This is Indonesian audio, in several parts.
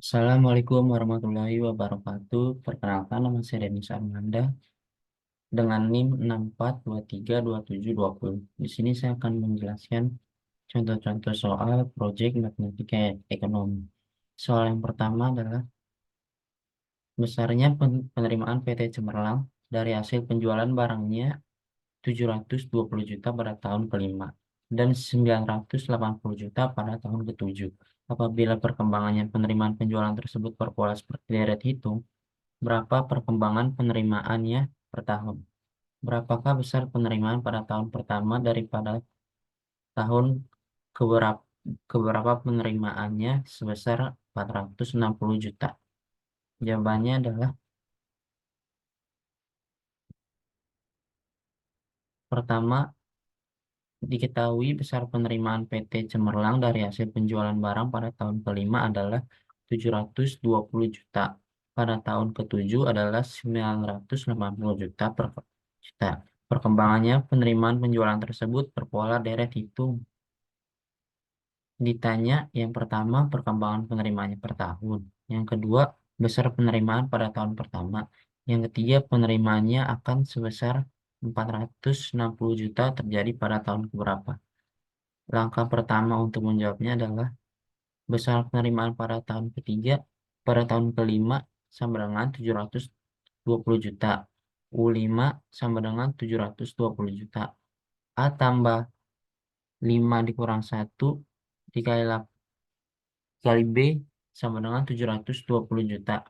Assalamualaikum warahmatullahi wabarakatuh. Perkenalkan, nama saya Denis Armanda dengan NIM 64232720. Di sini saya akan menjelaskan contoh-contoh soal proyek matematika ekonomi. Soal yang pertama adalah besarnya penerimaan PT Cemerlang dari hasil penjualan barangnya 720 juta pada tahun kelima dan 980 juta pada tahun ketujuh. Apabila perkembangannya penerimaan penjualan tersebut berpola seperti deret hitung, berapa perkembangan penerimaannya per tahun? Berapakah besar penerimaan pada tahun pertama daripada tahun keberapa, keberapa penerimaannya sebesar 460 juta? Jawabannya adalah pertama, diketahui besar penerimaan PT Cemerlang dari hasil penjualan barang pada tahun kelima adalah 720 juta. Pada tahun ketujuh adalah 980 juta per juta. Perkembangannya penerimaan penjualan tersebut berpola deret hitung. Ditanya yang pertama perkembangan penerimaannya per tahun. Yang kedua besar penerimaan pada tahun pertama. Yang ketiga penerimaannya akan sebesar 460 juta terjadi pada tahun keberapa. Langkah pertama untuk menjawabnya adalah besar penerimaan pada tahun ketiga, pada tahun kelima sama dengan 720 juta. U5 sama dengan 720 juta. A tambah 5 dikurang 1 dikali kali B sama dengan 720 juta.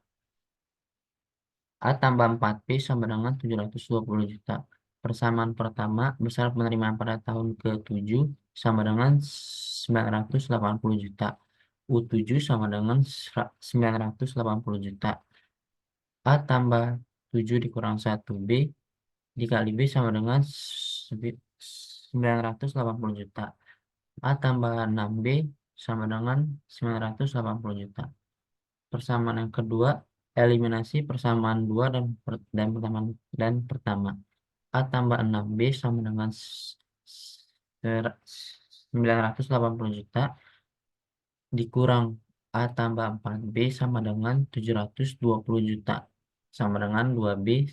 A tambah 4B sama dengan 720 juta. Persamaan pertama, besar penerimaan pada tahun ke-7 sama dengan 980 juta. U7 sama dengan 980 juta. A tambah 7 dikurang 1B dikali B sama dengan 980 juta. A tambah 6B sama dengan 980 juta. Persamaan yang kedua, eliminasi persamaan 2 dan pertama. A tambah 6B sama dengan 980 juta dikurang A tambah 4B sama dengan 720 juta. Sama dengan 2B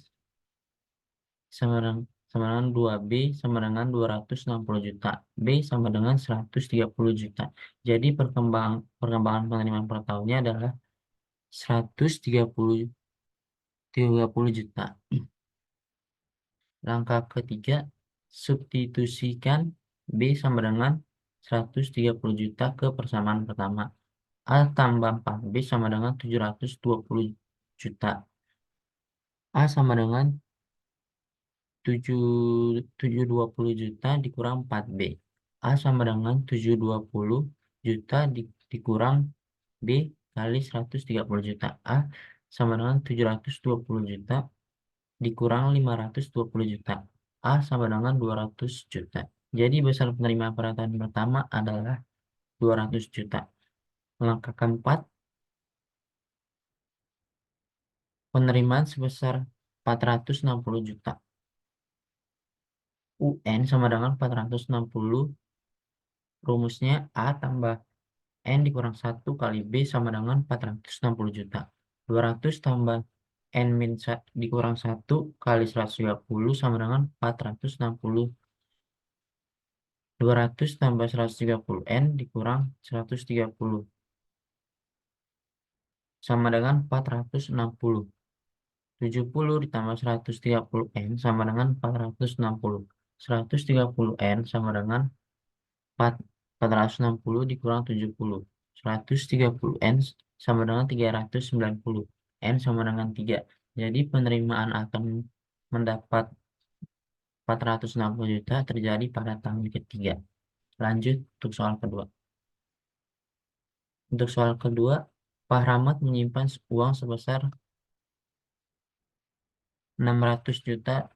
sama dengan, sama dengan 2B sama dengan 260 juta. B sama dengan 130 juta. Jadi perkembangan penerimaan per tahunnya adalah 130 juta. Langkah ketiga, substitusikan B sama dengan 130 juta ke persamaan pertama. A tambah 4B sama dengan 720 juta. A sama dengan 720 juta dikurang 4B. A sama dengan 720 juta dikurang B kali 130 juta. A sama dengan 720 juta dikurang 520 juta. A sama dengan 200 juta. Jadi besar penerimaan pada tahun pertama adalah 200 juta. Langkah keempat, penerimaan sebesar 460 juta. UN sama dengan 460, rumusnya A tambah N dikurang 1 kali B sama dengan 460 juta. 200 tambah N min dikurang 1 kali 130 sama dengan 460. 200 tambah 130 N dikurang 130 sama dengan 460. 70 ditambah 130 N sama dengan 460. 130 N sama dengan 460 dikurang 70. 130 N sama dengan 390. N sama dengan 3. Jadi penerimaan akan mendapat 460 juta terjadi pada tahun ketiga. Lanjut untuk soal kedua. Untuk soal kedua, Pak Rahmat menyimpan uang sebesar 600 juta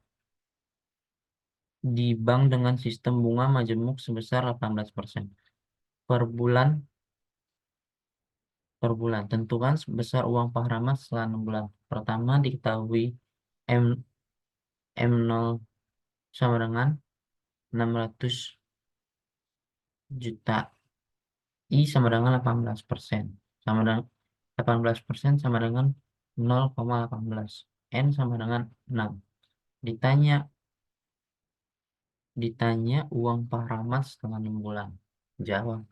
di bank dengan sistem bunga majemuk sebesar 18% per bulan. Tentukan sebesar uang Pak Rahmat setelah 6 bulan. Pertama diketahui M M0 sama dengan 600 juta. I sama dengan 18%. Sama dengan 18% sama dengan 0,18. N sama dengan 6. Ditanya ditanya uang Pak Rahmat setelah 6 bulan. Jawab.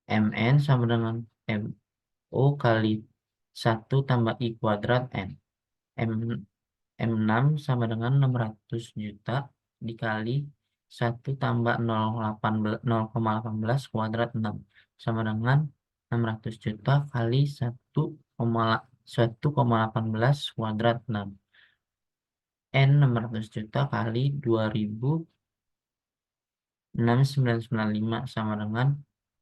MN sama dengan MO kali 1 tambah I kuadrat N. M, M6 sama dengan 600 juta dikali 1 tambah 0,18 kuadrat 6 sama dengan 600 juta kali 1,18 kuadrat 6. N 600 juta kali 206995 sama dengan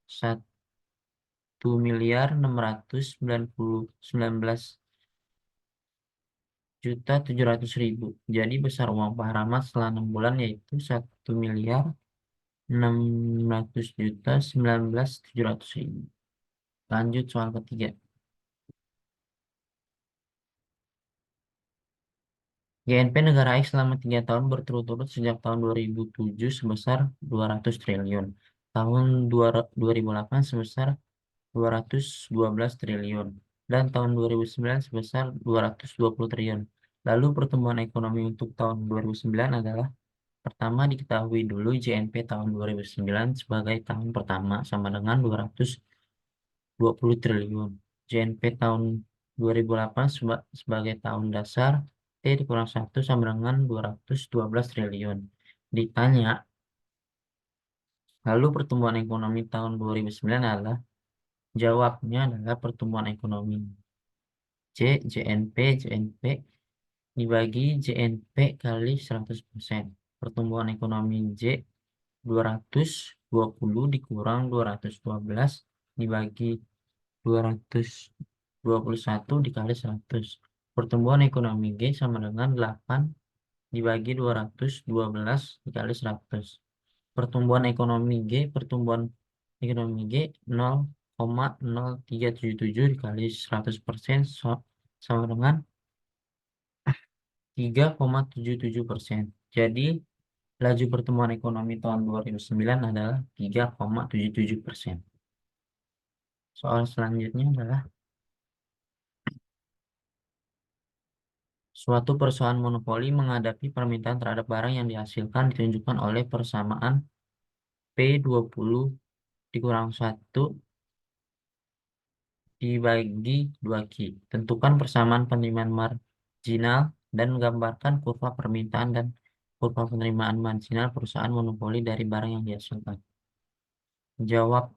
1.919.700.000. Jadi besar uang Pak Rahmat setelah 6 bulan yaitu 1.600.019.700.000. Lanjut soal ketiga. GNP negara X selama 3 tahun berturut-turut sejak tahun 2007 sebesar 200 triliun. Tahun 2008 sebesar 212 triliun. Dan tahun 2009 sebesar 220 triliun. Lalu pertumbuhan ekonomi untuk tahun 2009 adalah: pertama, diketahui dulu JNP tahun 2009 sebagai tahun pertama sama dengan 220 triliun. JNP tahun 2008 sebagai tahun dasar T dikurang 1 sama dengan 212 triliun. Ditanya, lalu pertumbuhan ekonomi tahun 2009 adalah: jawabnya adalah pertumbuhan ekonomi JNP dibagi JNP kali 100%. Pertumbuhan ekonomi 220 dikurang 212 dibagi 221 dikali 100. Pertumbuhan ekonomi G sama dengan 8 dibagi 212 dikali 100. Pertumbuhan ekonomi G 0,0377 dikali 100% sama dengan 3,77%. Jadi laju pertumbuhan ekonomi tahun 2009 adalah 3,77%. Soal selanjutnya adalah: suatu perusahaan monopoli menghadapi permintaan terhadap barang yang dihasilkan ditunjukkan oleh persamaan P20 dikurang 1 dibagi 2Q. Tentukan persamaan penerimaan marginal dan menggambarkan kurva permintaan dan kurva penerimaan marginal perusahaan monopoli dari barang yang dihasilkan. Jawab.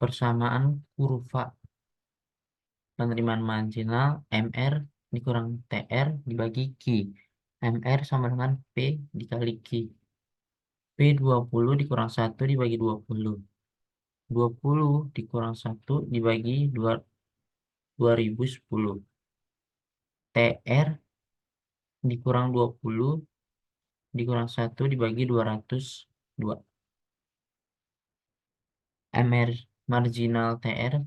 Persamaan kurva penerimaan marginal MR dikurang TR dibagi Q. MR sama dengan P dikali Q. P20 dikurang 1 dibagi 20. 20 dikurang 1 dibagi 2010. TR dikurang 20 dikurang 1 dibagi 202. MR marginal TR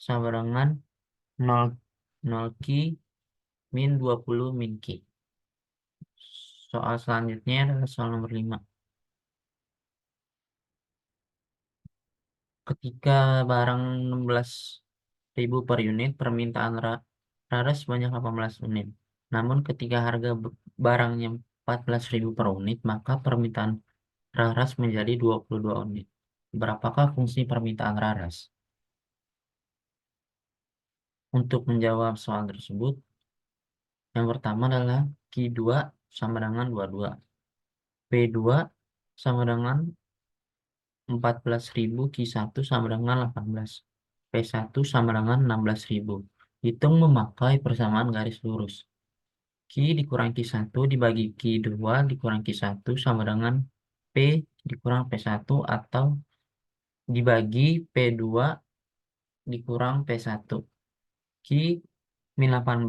sama dengan 0 Q min 20 min Q. Soal selanjutnya adalah soal nomor 5. Ketika barang 16.000 per unit, permintaan raras sebanyak 18 unit. Namun ketika harga barangnya 14.000 per unit, maka permintaan raras menjadi 22 unit. Berapakah fungsi permintaan raras? Untuk menjawab soal tersebut, yang pertama adalah Q2 sama dengan 22. P2 sama dengan 14.000, Q1 sama dengan 18. P1 sama dengan 16.000. Hitung memakai persamaan garis lurus. Q dikurang Q1 dibagi Q2 dikurang Q1 sama dengan P dikurang P1 atau dibagi P2 dikurang P1. Q min 18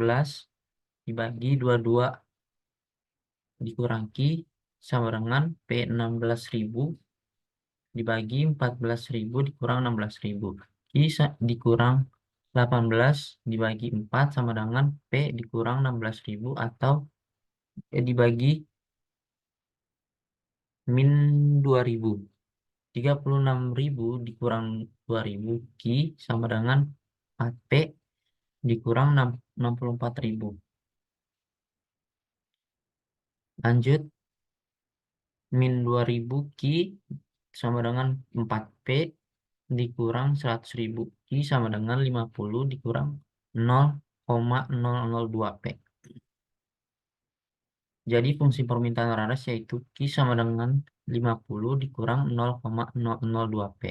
dibagi 22 dikurang Q sama dengan P 16.000 dibagi 14.000 dikurang 16.000. Q dikurang 18 dibagi 4 sama dengan P dikurang 16.000 atau dibagi min 2.000. 36.000 dikurang 2.000 Ki sama dengan 4P dikurang 64.000. Lanjut, min 2.000 Ki sama dengan 4P dikurang 100.000 Ki sama dengan 50 dikurang 0,002P. Jadi fungsi permintaan Raras yaitu Ki sama dengan 50 dikurang 0,002P.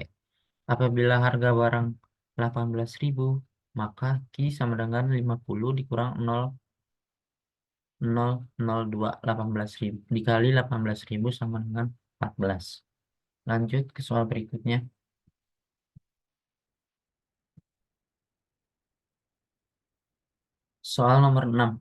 Apabila harga barang 18.000, maka Ki sama dengan 50 dikurang 0,002 18.000 dikali 18.000 sama dengan 14. Lanjut ke soal berikutnya. Soal nomor 6.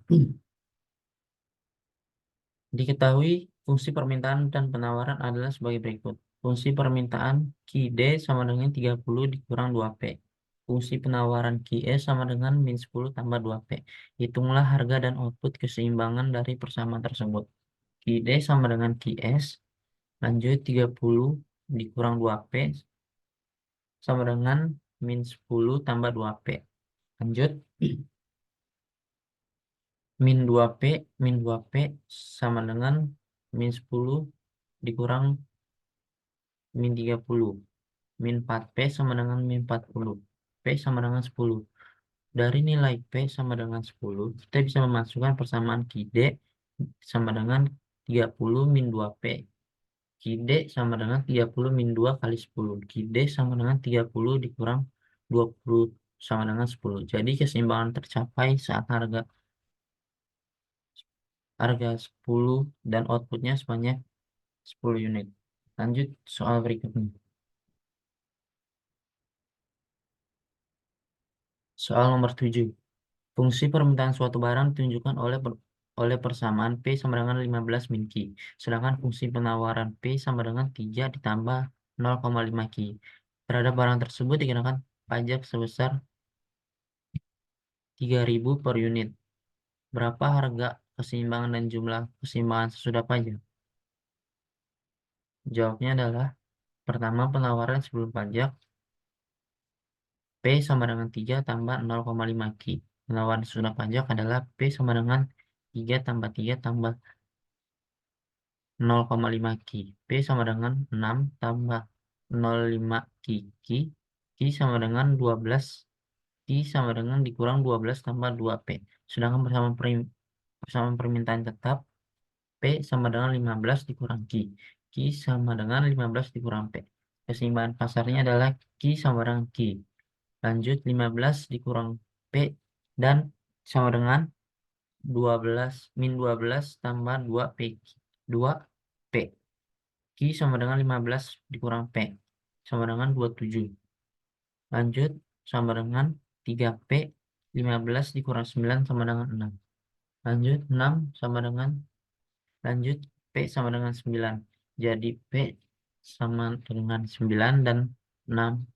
Diketahui fungsi permintaan dan penawaran adalah sebagai berikut. Fungsi permintaan QD sama dengan 30 dikurang 2P. Fungsi penawaran QS sama dengan min 10 tambah 2P. Hitunglah harga dan output keseimbangan dari persamaan tersebut. QD sama dengan QS. Lanjut 30 dikurang 2P sama dengan min 10 tambah 2P. Lanjut. Min 2P sama dengan min 10 dikurang min 30. Min 4P sama dengan min 40. P sama dengan 10. Dari nilai P sama dengan 10, kita bisa memasukkan persamaan QD sama dengan 30 min 2P. QD sama dengan 30 min 2 kali 10. QD sama dengan 30 dikurang 20 sama dengan 10. Jadi keseimbangan tercapai saat harga 10 dan outputnya sebanyak 10 unit. Lanjut soal berikutnya. Soal nomor 7. Fungsi permintaan suatu barang ditunjukkan oleh persamaan P sama dengan 15 min Ki. Sedangkan fungsi penawaran P sama dengan 3 ditambah 0,5 Ki. Terhadap barang tersebut dikenakan pajak sebesar 3.000 per unit. Berapa harga keseimbangan dan jumlah keseimbangan sesudah pajak? Jawabnya adalah pertama penawaran sebelum pajak P sama dengan 3 tambah 0,5 Ki. Penawaran sesudah pajak adalah P sama dengan 3 tambah 3 tambah 0,5 Ki. P sama dengan 6 tambah 0,5 Ki. Ki sama dengan 12. Ki sama dengan dikurang 12 tambah 2P. Sedangkan bersama permintaan tetap P sama dengan 15 dikurang Ki. Ki sama dengan 15 dikurang P. Keseimbangan pasarnya adalah Ki sama dengan Ki. Lanjut 15 dikurang P dan sama dengan 12 min 12 tambah 2P. 2P. Ki sama dengan 15 dikurang P. Sama dengan 27. Lanjut sama dengan 3P. 15 dikurang 9 sama dengan 6. Lanjut 6 sama dengan lanjut P sama dengan 9. Jadi P sama dengan 9 dan 6.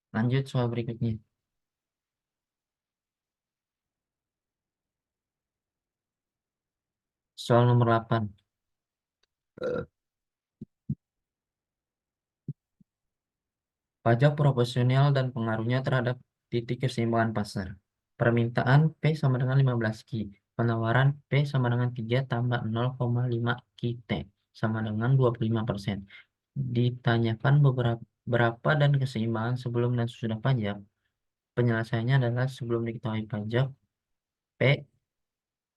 Lanjut soal berikutnya. Soal nomor 8. Pajak proporsional dan pengaruhnya terhadap titik keseimbangan pasar. Permintaan P sama dengan 15 Ki. Penawaran P sama dengan 3 tambah 0,5 Ki T sama dengan 25%. Ditanyakan berapa dan keseimbangan sebelum dan sesudah pajak. Penyelesaiannya adalah sebelum diketahui pajak P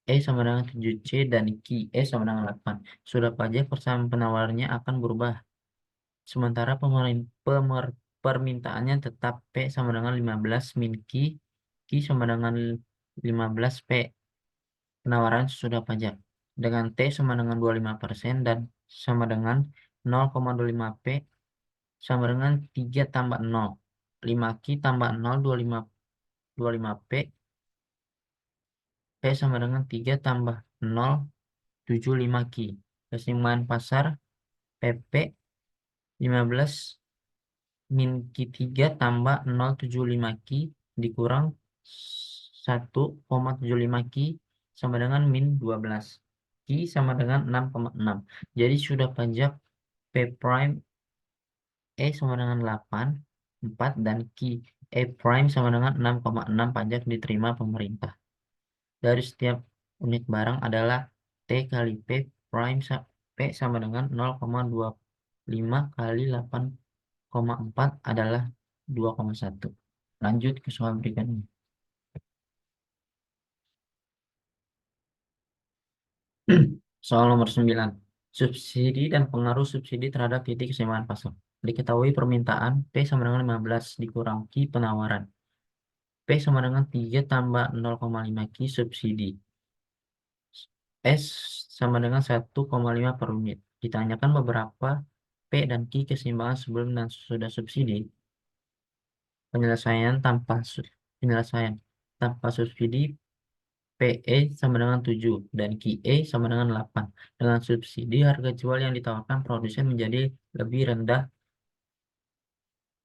E sama dengan 7C dan Ki E sama dengan 8. Sudah pajak persamaan penawarnya akan berubah. Sementara permintaannya tetap P sama dengan 15 min Ki. Ki sama dengan 15 P. Penawaran sudah pajak. Dengan T sama dengan 25% dan sama dengan 0,25 P sama dengan 3 tambah 0. 5 Ki tambah 0, 25 P. P sama dengan 3 tambah 0, 75 Ki. Keseimbangan pasar PP 15 min Ki 3 tambah 0,75 Ki dikurang 1,75 Ki sama dengan min 12. Ki sama dengan 6,6. Jadi sudah pajak P prime E sama dengan 8, 4, dan Q E prime sama dengan 6,6 pajak diterima pemerintah. Dari setiap unit barang adalah T kali P prime P sama dengan 0,25 kali 8,4 adalah 2,1. Lanjut ke soal berikutnya. Soal nomor 9. Subsidi dan pengaruh subsidi terhadap titik keseimbangan pasar. Diketahui permintaan P sama dengan 15 dikurang Q penawaran. P sama dengan 3 tambah 0,5 Q subsidi. S sama dengan 1,5 per unit. Ditanyakan beberapa P dan Q keseimbangan sebelum dan sesudah subsidi. Penyelesaian tanpa subsidi PE sama dengan 7 dan QE sama dengan 8. Dengan subsidi harga jual yang ditawarkan produsen menjadi lebih rendah.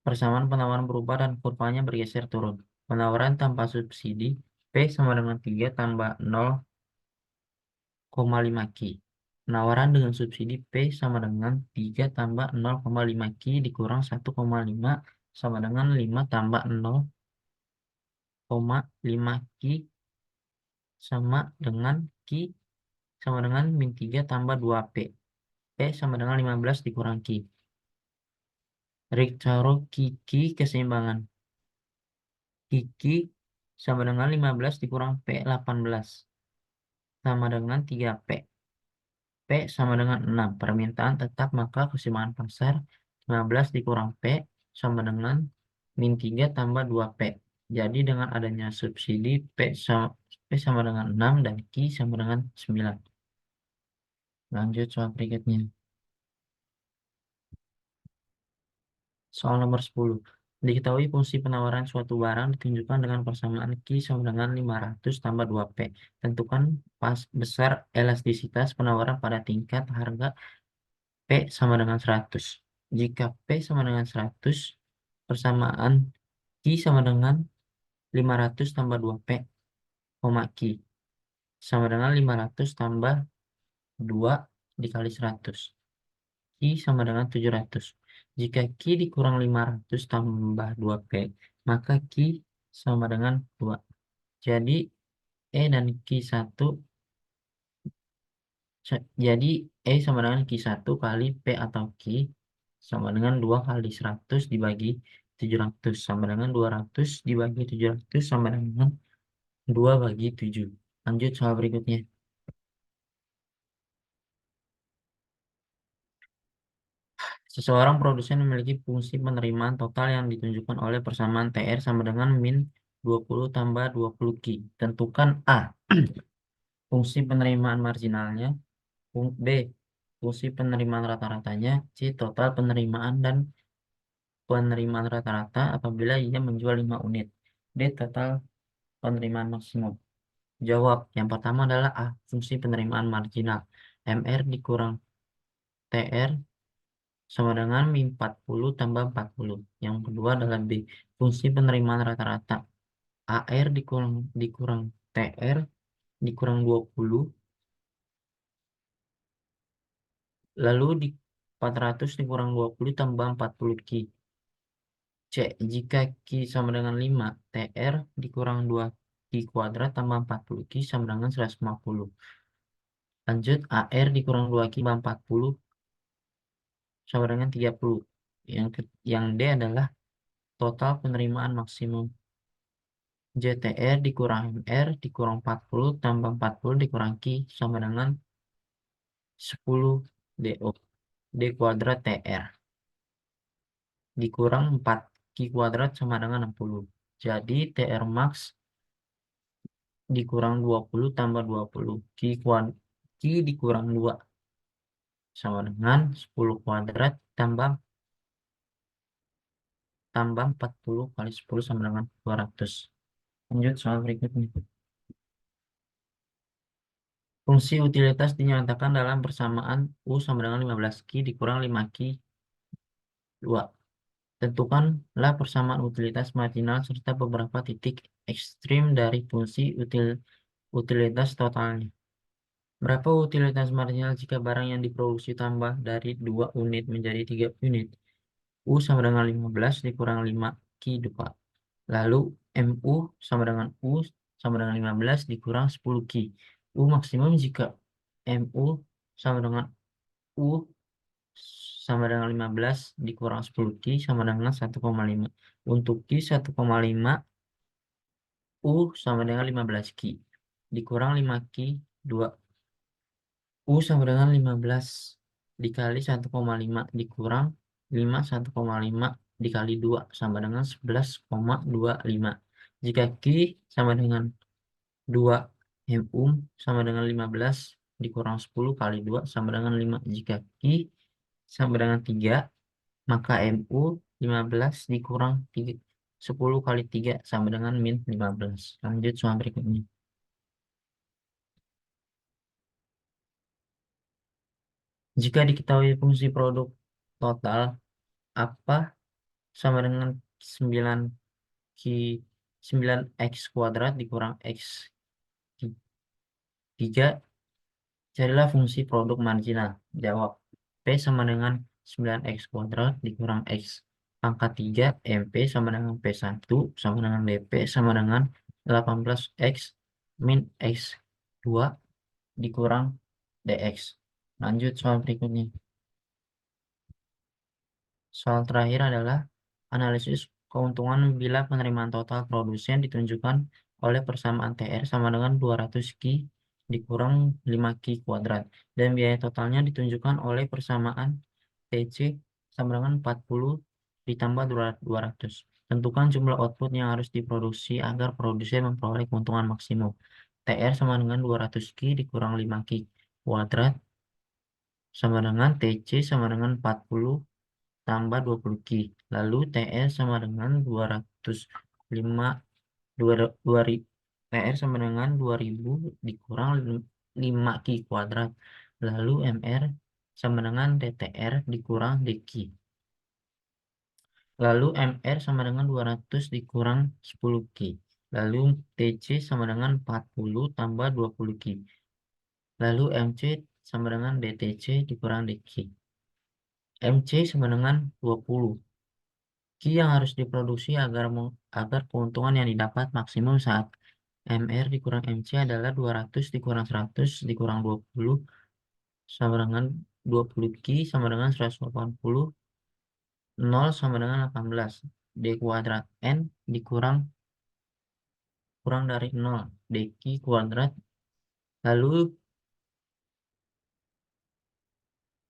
Persamaan penawaran berubah dan kurvanya bergeser turun. Penawaran tanpa subsidi P sama dengan 3 tambah 0,5 Q. Penawaran dengan subsidi P sama dengan 3 tambah 0,5 Q dikurang 1,5 sama dengan 5 tambah 0,5 Q sama dengan Q sama dengan min 3 tambah 2P. P sama dengan 15 dikurang Q. Richtaro Kiki keseimbangan. Kiki sama dengan 15 dikurang P 18 sama dengan 3P. P sama dengan 6. Permintaan tetap maka keseimbangan pasar 15 dikurang P sama dengan min 3 tambah 2P. Jadi dengan adanya subsidi P sama dengan 6 dan Q sama dengan 9. Lanjut soal berikutnya. Soal nomor 10. Diketahui fungsi penawaran suatu barang ditunjukkan dengan persamaan Q sama dengan 500 tambah 2P. Tentukan pas besar elastisitas penawaran pada tingkat harga P sama dengan 100. Jika P sama dengan 100, persamaan Q sama dengan 500 tambah 2P, Q sama dengan 500 tambah 2 dikali 100. Q sama dengan 700. Jika Q dikurang 500 tambah 2P, maka Q sama dengan 2. Jadi E dan Q1, jadi E sama dengan Q1 kali P atau Q sama dengan 2 kali 100 dibagi 700 sama dengan 200 dibagi 700 sama dengan 2 bagi 7. Lanjut soal berikutnya. Seseorang produsen memiliki fungsi penerimaan total yang ditunjukkan oleh persamaan TR sama dengan min 20 tambah 20 Q. Tentukan A. Fungsi penerimaan marginalnya. B. Fungsi penerimaan rata-ratanya. C. Total penerimaan dan penerimaan rata-rata apabila ia menjual 5 unit. D. Total penerimaan maksimum. Jawab. Yang pertama adalah A. Fungsi penerimaan marginal. MR dikurang TR sama dengan min 40 tambah 40. Yang kedua adalah B. Fungsi penerimaan rata-rata. AR dikurang TR dikurang 20. Lalu di 400 dikurang 20 tambah 40 Q. C. Jika Q sama dengan 5, TR dikurang 2 Q kuadrat tambah 40 Q sama dengan 150. Lanjut, AR dikurang 2 Q tambah 40 sama dengan 30. Yang D adalah total penerimaan maksimum. JTR dikurang MR dikurang 40 tambah 40 dikurang Q sama dengan 10 DO. D kuadrat TR dikurang 4 Q kuadrat sama dengan 60. Jadi TR max dikurang 20 tambah 20. Q dikurang 2 sama dengan 10 kuadrat tambah 40 kali 10 sama dengan 200. Lanjut soal berikutnya. Fungsi utilitas dinyatakan dalam persamaan U sama dengan 15 Q dikurang 5 Q 2. Tentukanlah persamaan utilitas marginal serta beberapa titik ekstrim dari fungsi utilitas totalnya. Berapa utilitas marginal jika barang yang diproduksi tambah dari 2 unit menjadi 3 unit? U sama dengan 15 dikurang 5Q 2. Lalu MU sama dengan U sama dengan 15 dikurang 10Q. U maksimum jika MU sama dengan U sama dengan 15 dikurang 10Q sama dengan 1,5. Untuk Q 1,5, U sama dengan 15Q. Dikurang 5Q 2. U sama dengan 15 dikali 1,5 dikurang 5 1,5 dikali 2 sama dengan 11,25. Jika Q sama dengan 2, MU sama dengan 15 dikurang 10 kali 2 sama dengan 5. Jika Q sama dengan 3, maka MU 15 dikurang 3, 10 kali 3 sama dengan min 15. Lanjut soal berikutnya. Jika diketahui fungsi produk total apa sama dengan 9 Q 9X kuadrat dikurang X 3, carilah fungsi produk marginal. Jawab. P sama dengan 9X kuadrat dikurang X pangkat 3, MP sama dengan P1 sama dengan DP sama dengan 18X min X2 dikurang DX. Lanjut soal berikutnya. Soal terakhir adalah analisis keuntungan bila penerimaan total produsen ditunjukkan oleh persamaan TR sama dengan 200Q dikurang 5Q kuadrat dan biaya totalnya ditunjukkan oleh persamaan TC sama dengan 40 ditambah 200. Tentukan jumlah output yang harus diproduksi agar produsen memperoleh keuntungan maksimum. TR sama dengan 200Q dikurang 5Q kuadrat sama dengan TC sama dengan 40 tambah 20Q. Lalu TR sama dengan 205 TR sama dengan 2000 dikurang 5Q kuadrat. Lalu MR sama dengan DTR dikurang DQ. Lalu MR sama dengan 200 dikurang 10Q. Lalu TC sama dengan 40 tambah 20Q. Lalu MC sama dengan DTC dikurang DQ. MC sama dengan 20. Q yang harus diproduksi agar keuntungan yang didapat maksimum saat MR dikurang MC adalah 200 dikurang 100 dikurang 20 sama dengan 20 Q sama dengan 180, 0 sama dengan 18. D kuadrat N dikurang kurang dari 0, DQ kuadrat. Lalu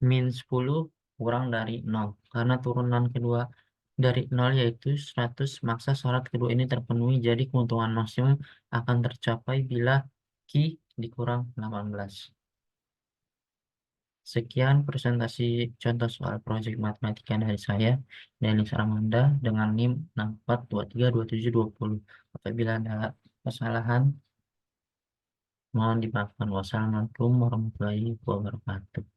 min 10 kurang dari 0. Karena turunan kedua dari 0 yaitu 100, maksa syarat kedua ini terpenuhi. Jadi keuntungan maksimum akan tercapai bila Q dikurang 18. Sekian presentasi contoh soal proyek matematika dari saya, Denis Ramanda, dengan NIM 64232720. Apabila ada kesalahan, mohon dimaafkan. Wassalamualaikum warahmatullahi wabarakatuh.